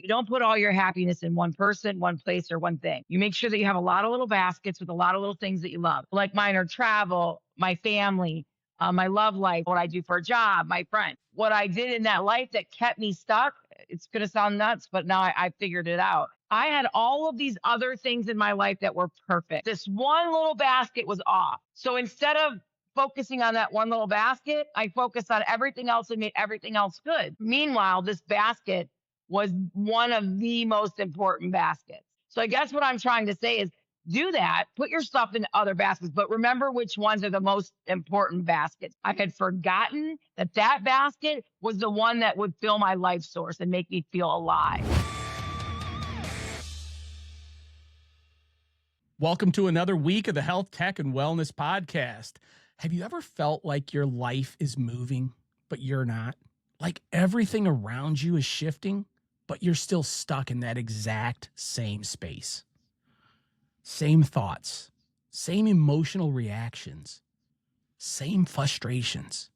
You don't put all your happiness in one person, one place, or one thing. You make sure that you have a lot of little baskets with a lot of little things that you love. Like mine are travel, my family, my love life, what I do for a job, my friend. What I did in that life that kept me stuck, it's going to sound nuts, but now I figured it out. I had all of these other things in my life that were perfect. This one little basket was off. So instead of focusing on that one little basket, I focused on everything else and made everything else good. Meanwhile, this basket was one of the most important baskets. So I guess what I'm trying to say is do that, put your stuff in other baskets, but remember which ones are the most important baskets. I had forgotten that that basket was the one that would fill my life source and make me feel alive. Welcome to another week of the Health, Tech, and Wellness Podcast. Have you ever felt like your life is moving, but you're not? Like everything around you is shifting, but you're still stuck in that exact same space. Same thoughts, same emotional reactions, same frustrations.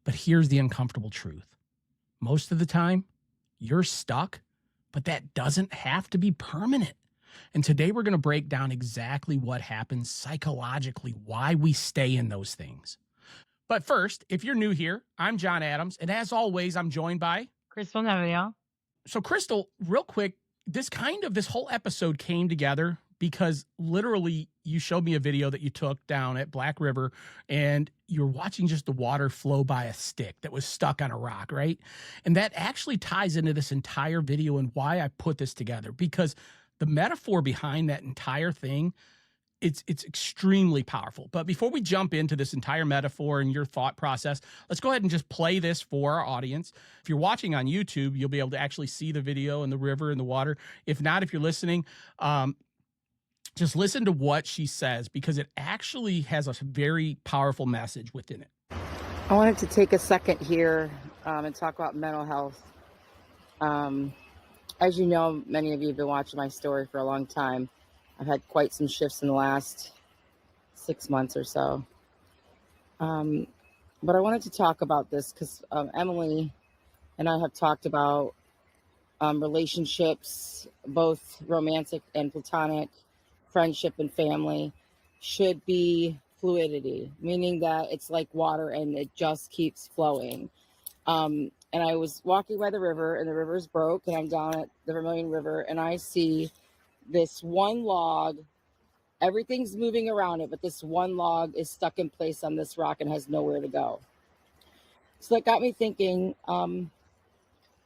But here's the uncomfortable truth. Most of the time, you're stuck, but that doesn't have to be permanent. And today we're going to break down exactly what happens psychologically, why we stay in those things. But first, if you're new here, I'm John Adams, and as always, I'm joined by Crystal Nevedale. So Crystal, real quick, this whole episode came together because literally you showed me a video that you took down at Black River and you're watching just the water flow by a stick that was stuck on a rock, right? And that actually ties into this entire video and why I put this together, because the metaphor behind that entire thing, it's extremely powerful. But before we jump into this entire metaphor and your thought process, let's go ahead and just play this for our audience. If you're watching on YouTube, you'll be able to actually see the video and the river and the water. If not, if you're listening, just listen to what she says, because it actually has a very powerful message within it. I wanted to take a second here and talk about mental health. As you know, many of you have been watching my story for a long time. I've had quite some shifts in the last 6 months or so. But I wanted to talk about this because Emily and I have talked about relationships, both romantic and platonic, friendship and family, should be fluidity, meaning that it's like water and it just keeps flowing. And I was walking by the river and the river's broke and I'm down at the Vermilion River and I see this one log, everything's moving around it, but this one log is stuck in place on this rock and has nowhere to go. So that got me thinking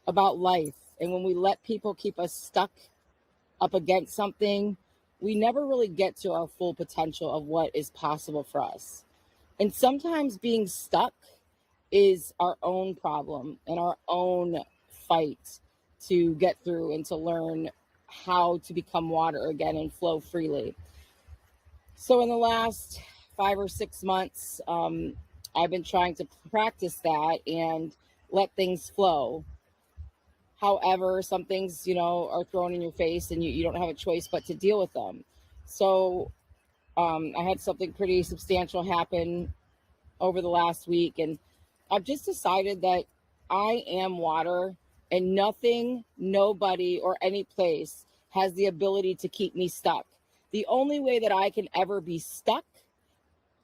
about life. And when we let people keep us stuck up against something, we never really get to our full potential of what is possible for us. And sometimes being stuck is our own problem and our own fight to get through and to learn how to become water again and flow freely. So in the last 5 or 6 months, I've been trying to practice that and let things flow. However, some things, are thrown in your face and you don't have a choice but to deal with them. So I had something pretty substantial happen over the last week, and I've just decided that I am water and nothing, nobody, or any place has the ability to keep me stuck. The only way that I can ever be stuck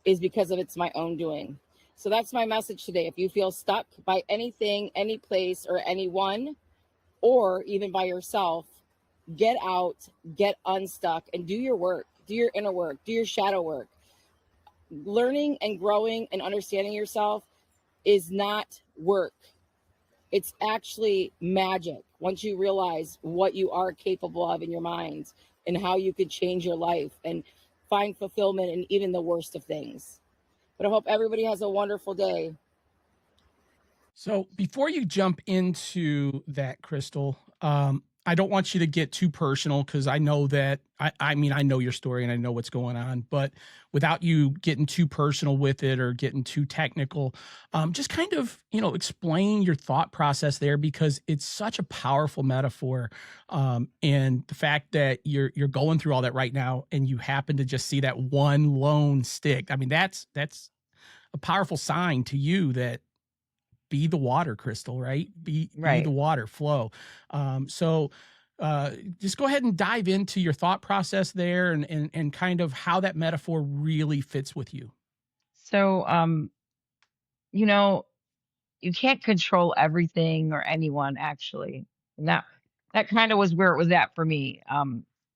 is because of it's my own doing. So that's my message today. If you feel stuck by anything, any place, or anyone, or even by yourself, get out, get unstuck, and do your work, do your inner work, do your shadow work. Learning and growing and understanding yourself is not work. It's actually magic once you realize what you are capable of in your mind and how you could change your life and find fulfillment in even the worst of things. But I hope everybody has a wonderful day. So before you jump into that, Crystal, I don't want you to get too personal, because I know that, I know your story and I know what's going on, but without you getting too personal with it or getting too technical, just kind of, explain your thought process there, because it's such a powerful metaphor. And the fact that you're going through all that right now and you happen to just see that one lone stick. I mean, that's a powerful sign to you that be the water, Crystal, right? Be the Right. water, flow. So just go ahead and dive into your thought process there and kind of how that metaphor really fits with you. So, you know, you can't control everything or anyone actually. And that kind of was where it was at for me.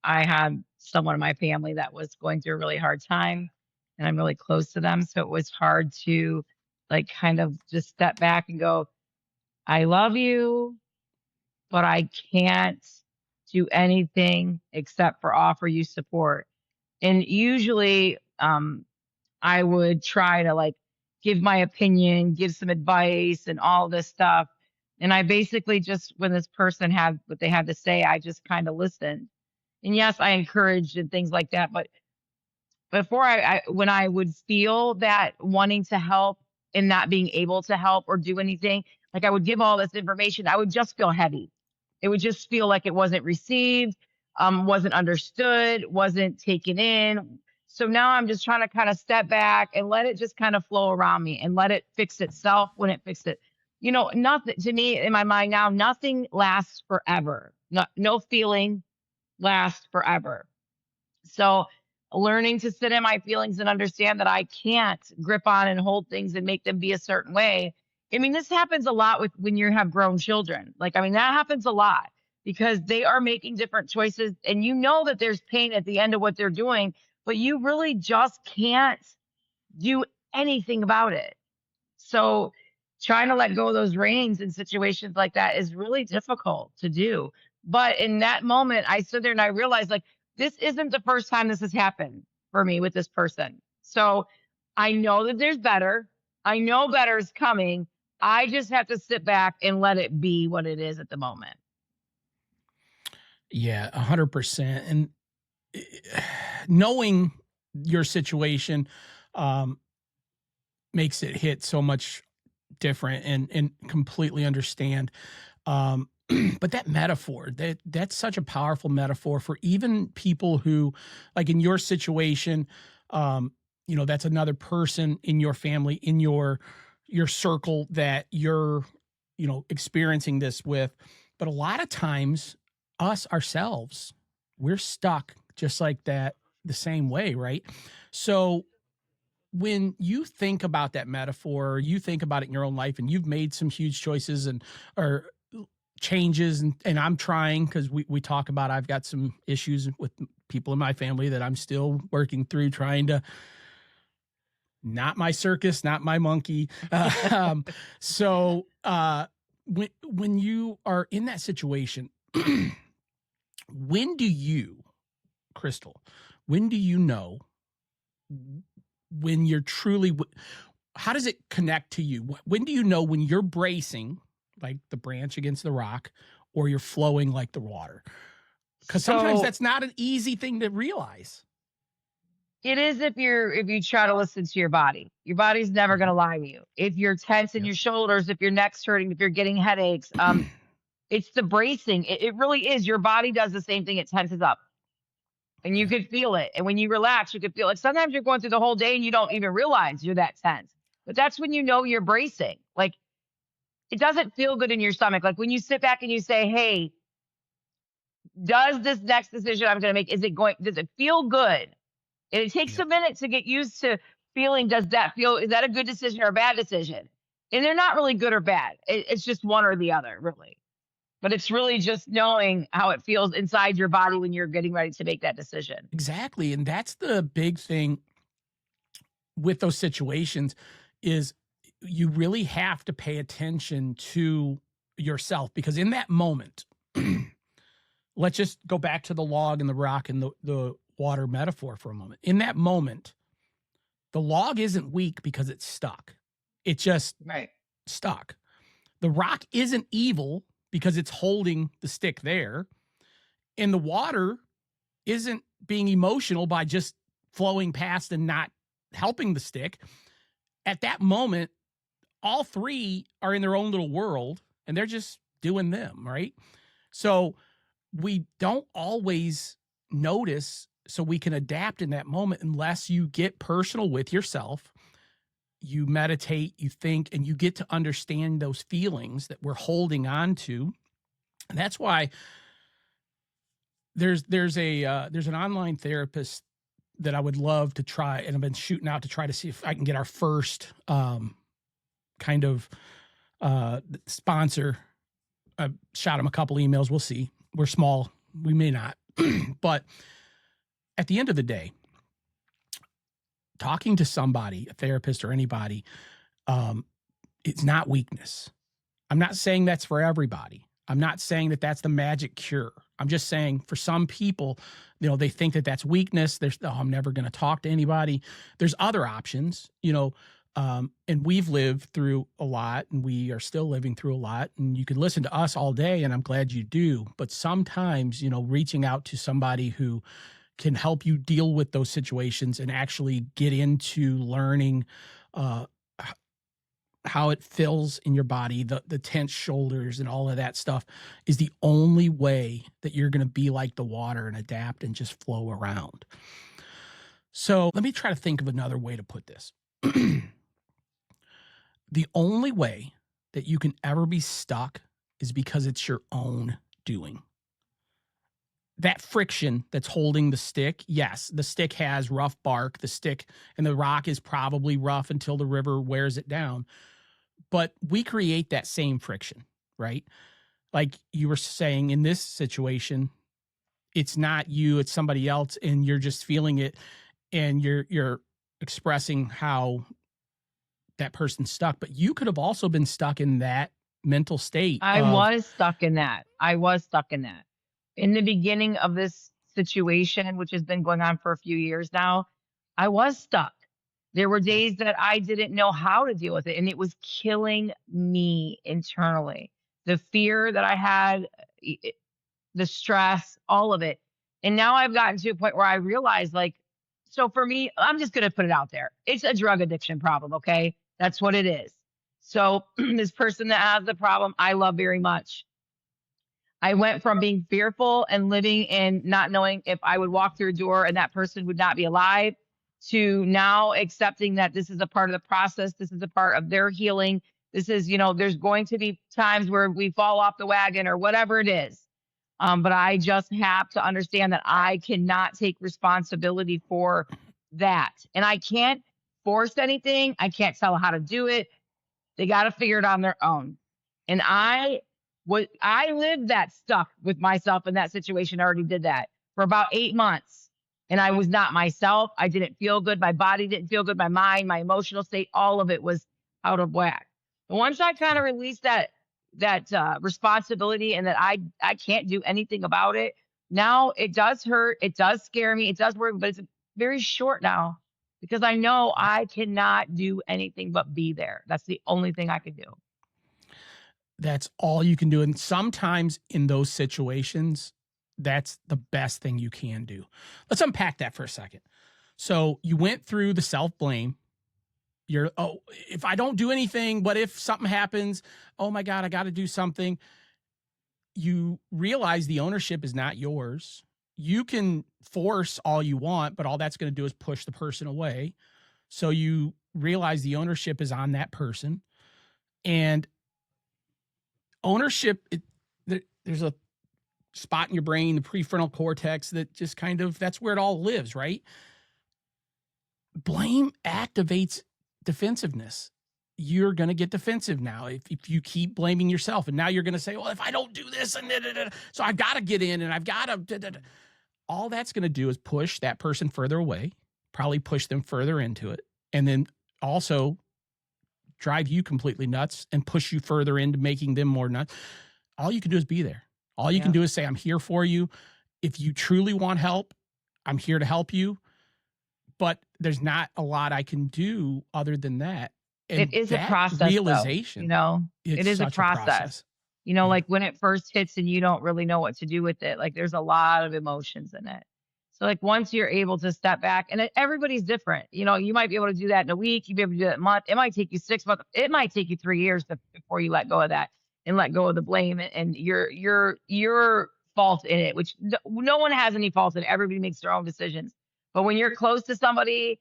I had someone in my family that was going through a really hard time, and I'm really close to them. So it was hard to like kind of just step back and go, I love you, but I can't do anything except for offer you support. And usually, I would try to like give my opinion, give some advice and all this stuff. And I basically just, when this person had what they had to say, I just kind of listened. And yes, I encouraged and things like that. But before when I would feel that wanting to help and not being able to help or do anything, like I would give all this information, I would just feel heavy. It would just feel like it wasn't received, wasn't understood, wasn't taken in. So now I'm just trying to kind of step back and let it just kind of flow around me and let it fix itself when it fixes it. Nothing to me in my mind now, nothing lasts forever. No feeling lasts forever. So learning to sit in my feelings and understand that I can't grip on and hold things and make them be a certain way. I mean, this happens a lot with when you have grown children. Like, I mean, that happens a lot because they are making different choices and you know that there's pain at the end of what they're doing, but you really just can't do anything about it. So trying to let go of those reins in situations like that is really difficult to do. But in that moment, I stood there and I realized like this isn't the first time this has happened for me with this person. So I know that there's better. I know better is coming. I just have to sit back and let it be what it is at the moment. Yeah, 100%. And knowing your situation makes it hit so much different and completely understand. But that metaphor, that's such a powerful metaphor for even people who, like in your situation, that's another person in your family, in your circle that you're, experiencing this with. But a lot of times, us ourselves, we're stuck just like that, the same way, right? So when you think about that metaphor, or you think about it in your own life, and you've made some huge choices or changes, and I'm trying, because we talk about, I've got some issues with people in my family that I'm still working through, trying to, not my circus, not my monkey. So when you are in that situation, when do you, Crystal, when do you know when you're truly, how does it connect to you? When do you know when you're bracing like the branch against the rock, or you're flowing like the water? Because sometimes that's not an easy thing to realize. It is if you try to listen to your body. Your body's never going to lie to you. If you're tense in your shoulders, if your neck's hurting, if you're getting headaches, it's the bracing. It really is. Your body does the same thing. It tenses up. And you could feel it. And when you relax, you could feel it. Sometimes you're going through the whole day and you don't even realize you're that tense. But that's when you know you're bracing. Like, it doesn't feel good in your stomach. Like when you sit back and you say, hey, does this next decision I'm going to make, does it feel good? And it takes a minute to get used to feeling, is that a good decision or a bad decision? And they're not really good or bad. It's just one or the other, really. But it's really just knowing how it feels inside your body when you're getting ready to make that decision. Exactly. And that's the big thing with those situations, is you really have to pay attention to yourself, because in that moment, let's just go back to the log and the rock and the water metaphor for a moment. In that moment, the log isn't weak because it's stuck. It's just stuck. The rock isn't evil because it's holding the stick there. And the water isn't being emotional by just flowing past and not helping the stick. At that moment, all three are in their own little world and they're just doing them, right? So we don't always notice, so we can adapt in that moment, unless you get personal with yourself you meditate, you think, and you get to understand those feelings that we're holding on to. And that's why there's an online therapist that I would love to try, and I've been shooting out to try to see if I can get our first kind of sponsor. I shot him a couple emails. We'll see. We're small. We may not. But at the end of the day, talking to somebody, a therapist or anybody, it's not weakness. I'm not saying that's for everybody. I'm not saying that that's the magic cure. I'm just saying for some people, they think that that's weakness. I'm never going to talk to anybody. There's other options, and we've lived through a lot, and we are still living through a lot, and you can listen to us all day, and I'm glad you do. But sometimes, reaching out to somebody who can help you deal with those situations and actually get into learning how it feels in your body, the tense shoulders and all of that stuff is the only way that you're going to be like the water and adapt and just flow around. So let me try to think of another way to put this. The only way that you can ever be stuck is because it's your own doing. That friction that's holding the stick, yes, the stick has rough bark, the stick and the rock is probably rough until the river wears it down. But we create that same friction, right? Like you were saying in this situation, it's not you, it's somebody else, and you're just feeling it, and you're expressing how that person's stuck. But you could have also been stuck in that mental state. I was stuck in that. In the beginning of this situation, which has been going on for a few years now, I was stuck. There were days that I didn't know how to deal with it, and it was killing me internally. The fear that I had, the stress, all of it. And now I've gotten to a point where I realize, so for me, I'm just going to put it out there. It's a drug addiction problem, okay? That's what it is. So this person that has the problem, I love very much. I went from being fearful and living in not knowing if I would walk through a door and that person would not be alive, to now accepting that this is a part of the process. This is a part of their healing. This is, there's going to be times where we fall off the wagon or whatever it is. But I just have to understand that I cannot take responsibility for that. And I can't force anything. I can't tell how to do it. They got to figure it on their own. And I lived that stuck with myself in that situation. I already did that for about 8 months. And I was not myself. I didn't feel good. My body didn't feel good. My mind, my emotional state, all of it was out of whack. And once I kind of released that responsibility and that I can't do anything about it, now it does hurt. It does scare me. It does worry, but it's very short now because I know I cannot do anything but be there. That's the only thing I could do. That's all you can do. And sometimes in those situations, that's the best thing you can do. Let's unpack that for a second. So you went through the self-blame. If I don't do anything, what if something happens? Oh my God, I got to do something. You realize the ownership is not yours. You can force all you want, but all that's going to do is push the person away. So you realize the ownership is on that person. And ownership, there's a spot in your brain, the prefrontal cortex, that just that's where it all lives, right? Blame activates defensiveness. You're going to get defensive now if you keep blaming yourself. And now you're going to say, well, if I don't do this, so I've got to get in and I've got to. All that's going to do is push that person further away, probably push them further into it, and then also drive you completely nuts and push you further into making them more nuts. All you can do is be there. All you can do is say, I'm here for you. If you truly want help, I'm here to help you. But there's not a lot I can do other than that. And it is a process, realization, it is a process. Like when it first hits and you don't really know what to do with it, there's a lot of emotions in it. So once you're able to step back, and everybody's different, you might be able to do that in a week. You'd be able to do that in a month. It might take you 6 months. It might take you 3 years before you let go of that and let go of the blame and your fault in it, which no one has any fault in it. Everybody makes their own decisions. But when you're close to somebody,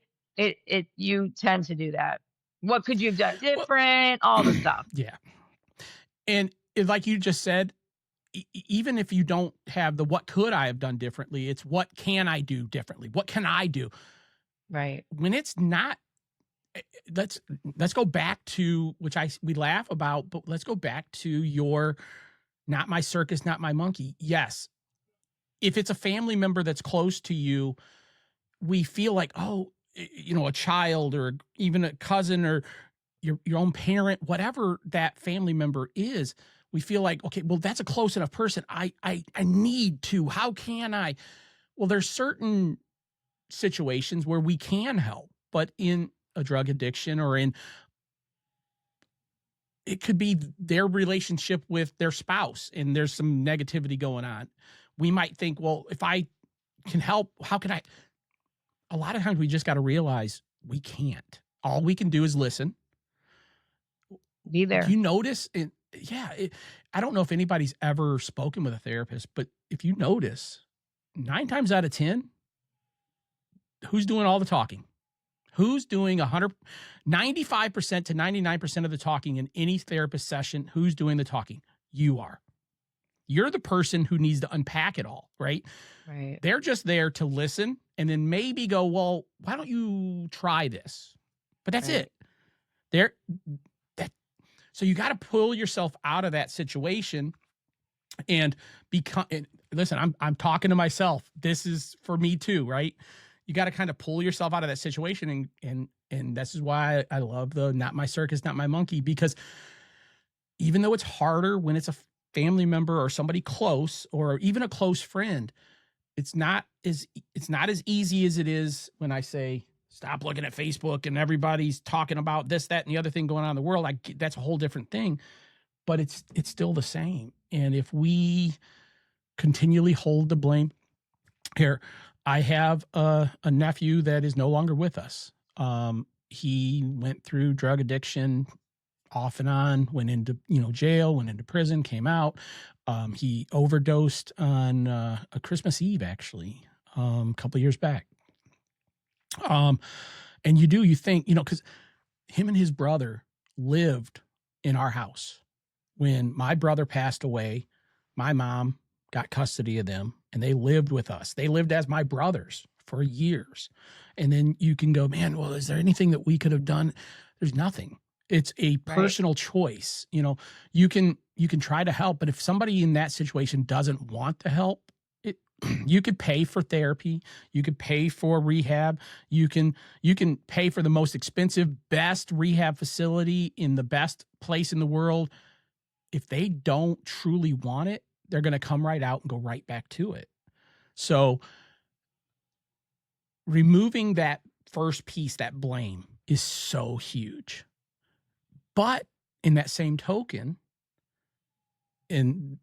you tend to do that. What could you have done Well, different? All the stuff. yeah. And like you just said, even if you don't have the what could I have done differently, it's what can I do differently? What can I do? Right. When it's not, let's go back to which we laugh about, but let's go back to your not my circus, not my monkey. Yes. If it's a family member that's close to you, we feel like, oh, a child or even a cousin or your own parent, whatever that family member is, we feel like, okay, well, that's a close enough person. I need to. How can I? Well, there's certain situations where we can help, but in a drug addiction or it could be their relationship with their spouse and there's some negativity going on. We might think, well, if I can help, how can I? A lot of times we just got to realize we can't. All we can do is listen. Be there. Do you notice it? Yeah. I don't know if anybody's ever spoken with a therapist, but if you notice 9 times out of 10, who's doing all the talking? Who's doing 95% to 99% of the talking in any therapist session? Who's doing the talking? You are. You're the person who needs to unpack it all, right? Right. They're just there to listen and then maybe go, well, why don't you try this? But that's Right. it. So you got to pull yourself out of that situation and listen, I'm talking to myself. This is for me too, right? You got to kind of pull yourself out of that situation. And this is why I love the not my circus, not my monkey, because even though it's harder when it's a family member or somebody close or even a close friend, it's not as easy as it is when I say, stop looking at Facebook and everybody's talking about this, that, and the other thing going on in the world. That's a whole different thing, but it's still the same. And if we continually hold the blame here, I have a nephew that is no longer with us. He went through drug addiction off and on, went into, jail, went into prison, came out. He overdosed on a Christmas Eve, actually, a couple of years back. And you think, because him and his brother lived in our house. When my brother passed away, my mom got custody of them and they lived with us. They lived as my brothers for years. And then you can go, man, well, is there anything that we could have done? There's nothing. It's a personal choice. You can try to help, but if somebody in that situation doesn't want to help, you could pay for therapy. You could pay for rehab. You can pay for the most expensive, best rehab facility in the best place in the world. If they don't truly want it, they're going to come right out and go right back to it. So removing that first piece, that blame, is so huge. But in that same token, and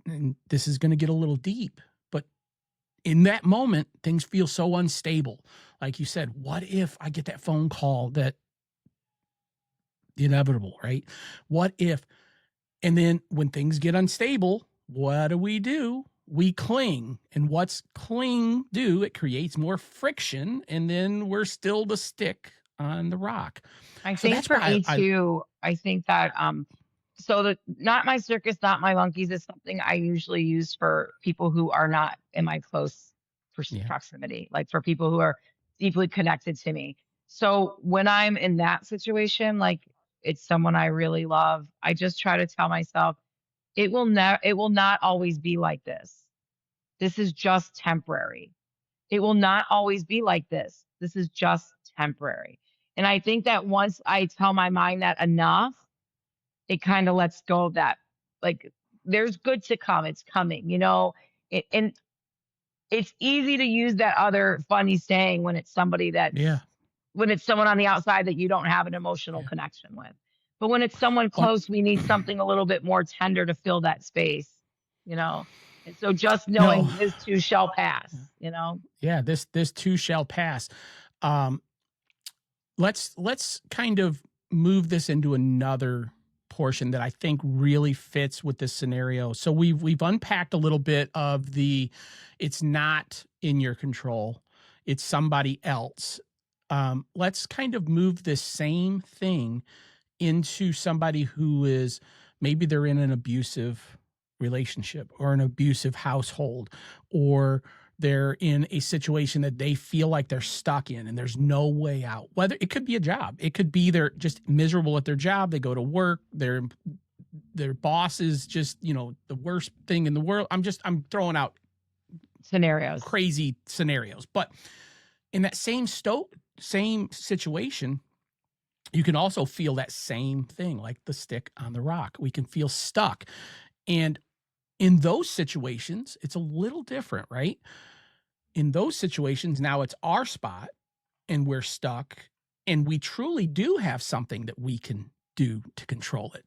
this is going to get a little deep, but in that moment, things feel so unstable. Like you said, what if I get that phone call that the inevitable, right? What if, and then when things get unstable, what do? We cling. And what's cling do? It creates more friction, and then we're still the stick on the rock. I So think that's for why me too, I think that so the not my circus, not my monkeys is something I usually use for people who are not in my close Yeah. proximity, like for people who are deeply connected to me. So when I'm in that situation, like it's someone I really love, I just try to tell myself it will not always be like this. This is just temporary. It will not always be like this. This is just temporary. And I think that once I tell my mind that enough, it kind of lets go of that. Like there's good to come. It's coming, and it's easy to use that other funny saying when it's somebody that, when it's someone on the outside that you don't have an emotional connection with. But when it's someone close, we need something a little bit more tender to fill that space, And so just knowing this too shall pass, Yeah, this too shall pass. Let's kind of move this into another portion that I think really fits with this scenario. So we've unpacked a little bit of it's not in your control. It's somebody else. Let's kind of move this same thing into somebody who is maybe they're in an abusive relationship or an abusive household, or they're in a situation that they feel like they're stuck in and there's no way out. Whether it could be a job, it could be they're just miserable at their job. They go to work, their boss is just, the worst thing in the world. I'm throwing out Scenarios. crazy scenarios, but in that same situation, you can also feel that same thing, like the stick on the rock. We can feel stuck. And in those situations, it's a little different, right? In those situations, now it's our spot and we're stuck, and we truly do have something that we can do to control it.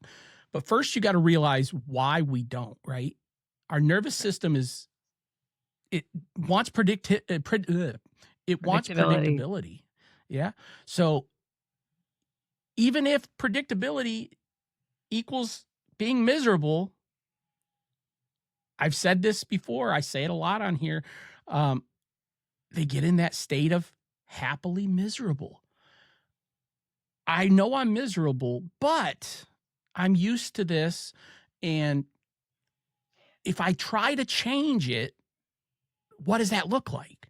But first, you got to realize why we don't, right? Our nervous system it wants predictability. Yeah. So even if predictability equals being miserable, I've said this before, I say it a lot on here, they get in that state of happily miserable. I know I'm miserable, but I'm used to this. And if I try to change it, what does that look like?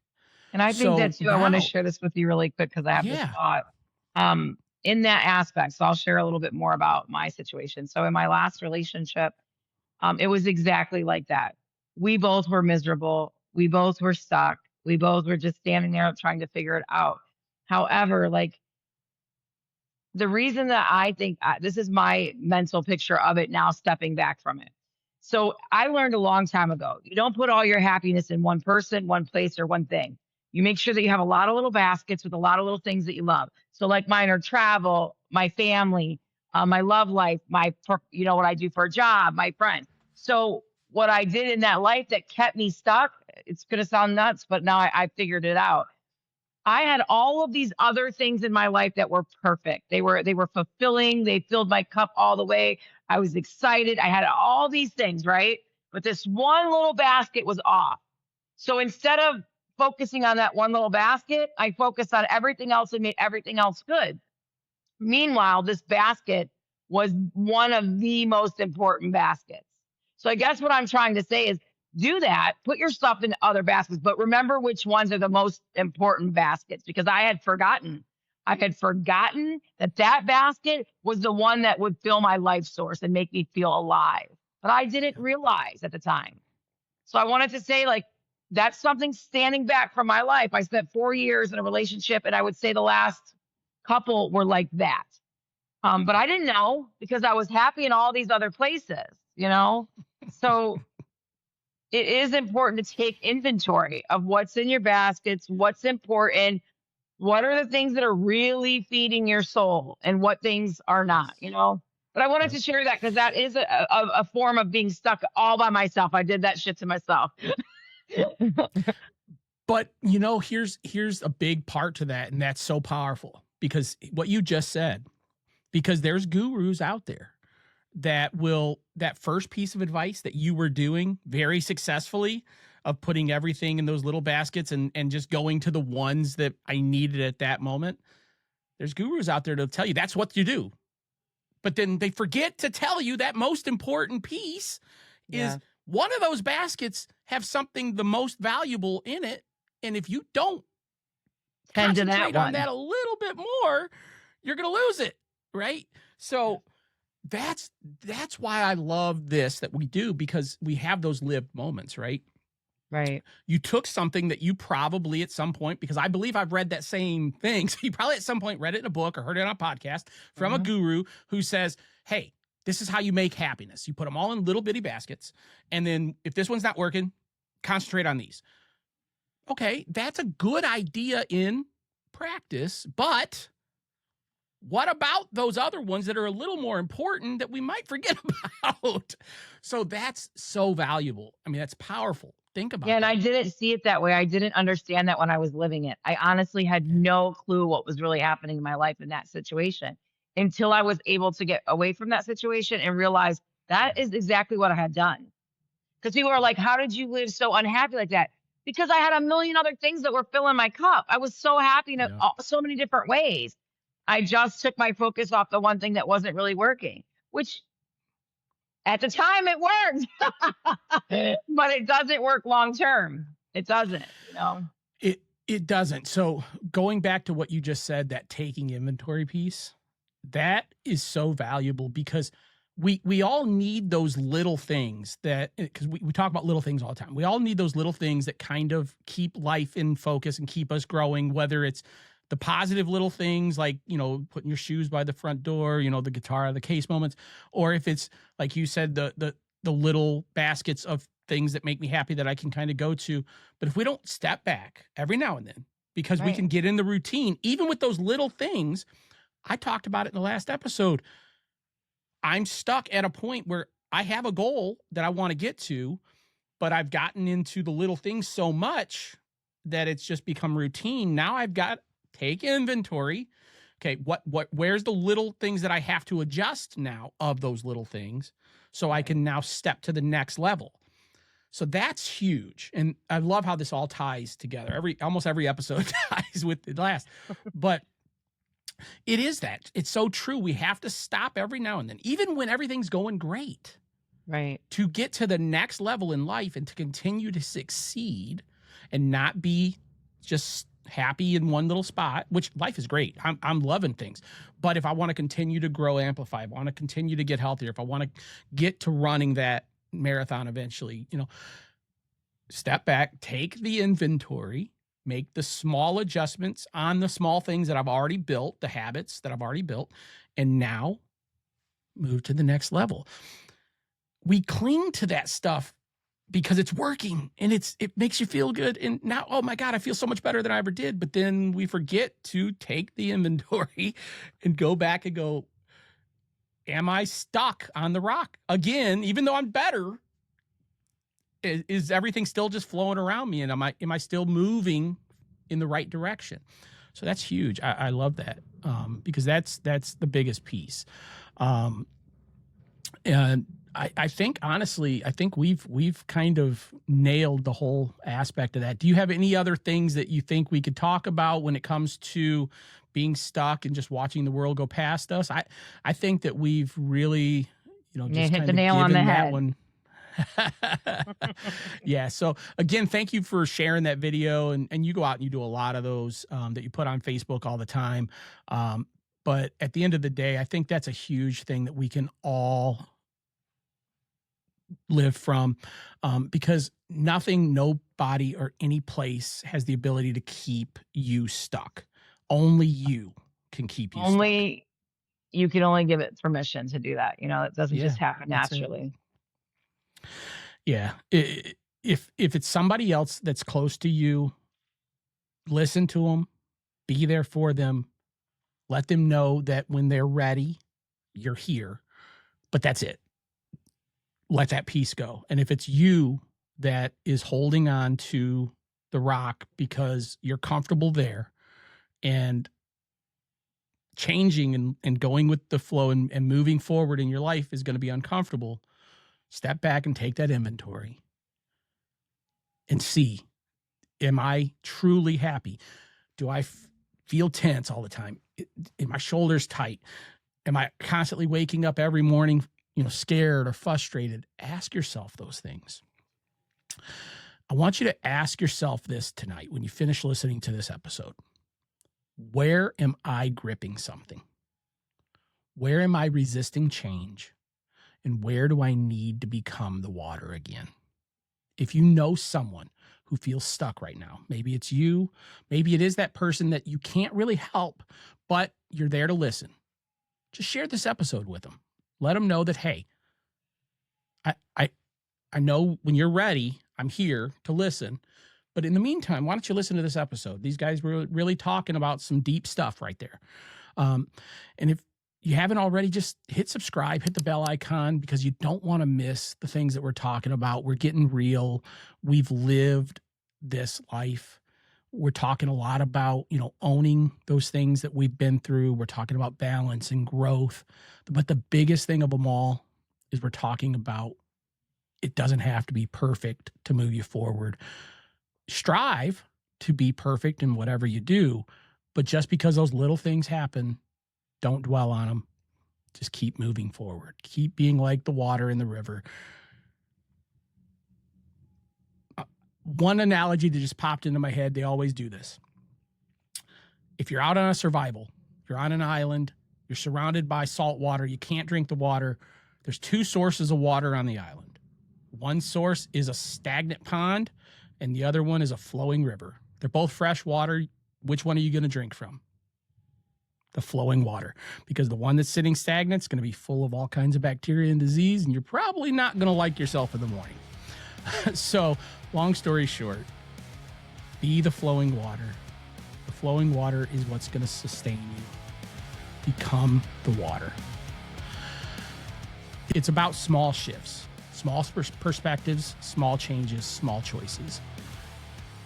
And I think that too. I want to share this with you really quick because I have this thought in that aspect. So I'll share a little bit more about my situation. So in my last relationship, it was exactly like that. We both were miserable. We both were stuck. We both were just standing there trying to figure it out. However, like, the reason that I think this is my mental picture of it now, stepping back from it. So I learned a long time ago, you don't put all your happiness in one person, one place, or one thing. You make sure that you have a lot of little baskets with a lot of little things that you love. So like mine are travel, my family, my love life, what I do for a job, my friends. So what I did in that life that kept me stuck, it's going to sound nuts, but now I figured it out. I had all of these other things in my life that were perfect. They were fulfilling. They filled my cup all the way. I was excited. I had all these things, right? But this one little basket was off. So instead of focusing on that one little basket, I focused on everything else and made everything else good. Meanwhile, this basket was one of the most important baskets. So I guess what I'm trying to say is, do that, put your stuff in other baskets, but remember which ones are the most important baskets, because I had forgotten that basket was the one that would fill my life source and make me feel alive. But I didn't realize at the time. So I wanted to say, like, that's something standing back from my life. I spent 4 years in a relationship, and I would say the last couple were like that. But I didn't know because I was happy in all these other places, So it is important to take inventory of what's in your baskets, what's important, what are the things that are really feeding your soul, and what things are not, But I wanted to share that because that is a form of being stuck all by myself. I did that shit to myself. But, here's a big part to that, and that's so powerful, because what you just said, because there's gurus out there that first piece of advice that you were doing very successfully, of putting everything in those little baskets and just going to the ones that I needed at that moment. There's gurus out there to tell you that's what you do. But then they forget to tell you that most important piece is one of those baskets have something the most valuable in it. And if you don't concentrate on that a little bit more, you're going to lose it. Right. So that's why I love this that we do, because we have those lived moments, right? Right. You took something that you probably at some point, because I believe I've read that same thing. So you probably at some point read it in a book or heard it on a podcast from a guru who says, hey, this is how you make happiness. You put them all in little bitty baskets. And then if this one's not working, concentrate on these. Okay, that's a good idea in practice, but what about those other ones that are a little more important that we might forget about? So that's so valuable. I mean, that's powerful. Think about it. Yeah, and I didn't see it that way. I didn't understand that when I was living it. I honestly had no clue what was really happening in my life in that situation until I was able to get away from that situation and realize that is exactly what I had done. Because people are like, how did you live so unhappy like that? because I had a million other things that were filling my cup. I was so happy in Yeah. so many different ways. I just took my focus off the one thing that wasn't really working, which at the time it worked, but it doesn't work long term. It doesn't, you know? It doesn't. So going back to what you just said, that taking inventory piece, that is so valuable because we all need those little things that, because we talk about little things all the time. We all need those little things that kind of keep life in focus and keep us growing, whether it's the positive little things like, you know, putting your shoes by the front door, you know, the guitar out of the case moments, or if it's like you said, the little baskets of things that make me happy that I can kind of go to. But if we don't step back every now and then, because we Right. can get in the routine, even with those little things, I talked about it in the last episode. I'm stuck at a point where I have a goal that I want to get to, but I've gotten into the little things so much that it's just become routine. Now I've got take inventory. Okay, where's the little things that I have to adjust now of those little things so I can now step to the next level. So that's huge. And I love how this all ties together. Almost every episode ties with the last. But it is that. It's so true. We have to stop every now and then, even when everything's going great, Right. to get to the next level in life and to continue to succeed and not be just happy in one little spot, which life is great. I'm loving things. But if I want to continue to grow, amplify, I want to continue to get healthier, if I want to get to running that marathon eventually, you know, step back, take the inventory, make the small adjustments on the small things that I've already built, the habits that I've already built, and now move to the next level. We cling to that stuff because it's working and it makes you feel good. And now, oh my God, I feel so much better than I ever did. But then we forget to take the inventory and go back and go, am I stuck on the rock again? Even though I'm better, is everything still just flowing around me? And am I still moving in the right direction? So that's huge. I love that because that's the biggest piece. And I think honestly, I think we've kind of nailed the whole aspect of that. Do you have any other things that you think we could talk about when it comes to being stuck and just watching the world go past us? I think that we've really, you know, You just hit kind the of nail on given the that head. one. Yeah. So again, thank you for sharing that video. And you go out and you do a lot of those that you put on Facebook all the time. But at the end of the day, I think that's a huge thing that we can all live from because nothing, nobody, or any place has the ability to keep you stuck. Only you can keep you stuck. Only you can only give it permission to do that. You know, it doesn't Yeah, just happen that's it. naturally. Yeah. If it's somebody else that's close to you, listen to them, be there for them, let them know that when they're ready, you're here. But that's it. Let that piece go. And if it's you that is holding on to the rock because you're comfortable there and changing and going with the flow and moving forward in your life is going to be uncomfortable, step back and take that inventory and see, am I truly happy? Do I feel tense all the time? Are my shoulders tight? Am I constantly waking up every morning, you know, scared or frustrated? Ask yourself those things. I want you to ask yourself this tonight when you finish listening to this episode. Where am I gripping something? Where am I resisting change? And where do I need to become the water again? If you know someone who feels stuck right now, maybe it's you, maybe it is that person that you can't really help, but you're there to listen. Just share this episode with them. Let them know that, hey, I know when you're ready, I'm here to listen. But in the meantime, why don't you listen to this episode? These guys were really talking about some deep stuff right there. And if you haven't already, just hit subscribe, hit the bell icon, because you don't want to miss the things that we're talking about. We're getting real. We've lived this life. We're talking a lot about, you know, owning those things that we've been through. We're talking about balance and growth. But the biggest thing of them all is we're talking about it doesn't have to be perfect to move you forward. strive to be perfect in whatever you do, but just because those little things happen, don't dwell on them. Just keep moving forward. Keep being like the water in the river. One analogy that just popped into my head, they always do this. If you're out on a survival, you're on an island, you're surrounded by salt water, you can't drink the water, there's two sources of water on the island. One source is a stagnant pond, and the other one is a flowing river. They're both fresh water. Which one are you going to drink from? The flowing water, because the one that's sitting stagnant is going to be full of all kinds of bacteria and disease, and you're probably not going to like yourself in the morning. So, long story short, be the flowing water. The flowing water is what's going to sustain you. Become the water. It's about small shifts, small perspectives, small changes, small choices,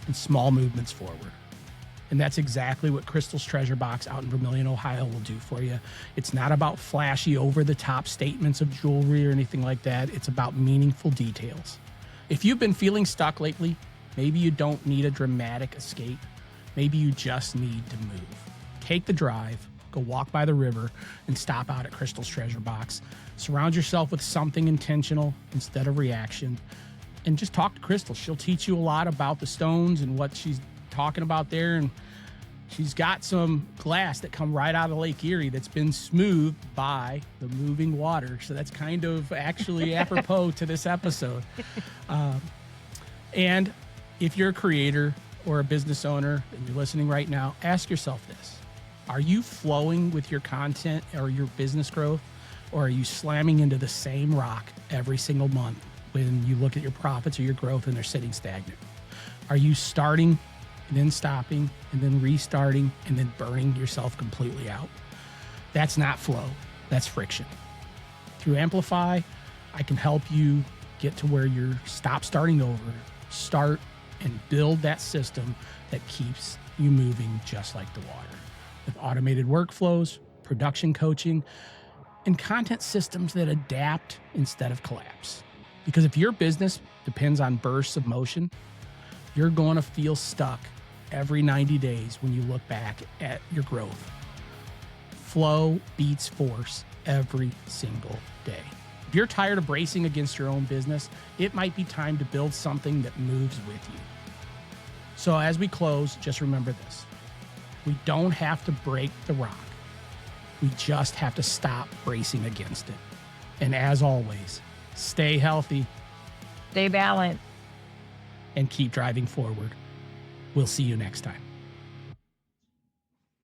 and small movements forward. And that's exactly what Crystal's Treasure Box out in Vermilion, Ohio will do for you. It's not about flashy, over-the-top statements of jewelry or anything like that. It's about meaningful details. If you've been feeling stuck lately, maybe you don't need a dramatic escape. Maybe you just need to move. Take the drive, go walk by the river, and stop out at Crystal's Treasure Box. Surround yourself with something intentional instead of reaction. And just talk to Crystal. She'll teach you a lot about the stones and what she's talking about there. And she's got some glass that come right out of Lake Erie that's been smoothed by the moving water. So that's kind of actually apropos to this episode. And if you're a creator or a business owner and you're listening right now, ask yourself this. Are you flowing with your content or your business growth? Or are you slamming into the same rock every single month when you look at your profits or your growth and they're sitting stagnant? Are you starting and then stopping and then restarting and then burning yourself completely out? That's not flow. That's friction. Through Amplify, I can help you get to where you're stop starting over, start and build that system that keeps you moving just like the water. With automated workflows, production coaching, and content systems that adapt instead of collapse. Because if your business depends on bursts of motion, you're going to feel stuck every 90 days when you look back at your growth. Flow beats force every single day. If you're tired of bracing against your own business, it might be time to build something that moves with you. So as we close, just remember this. We don't have to break the rock. We just have to stop bracing against it. And as always, stay healthy. Stay balanced. And keep driving forward. We'll see you next time.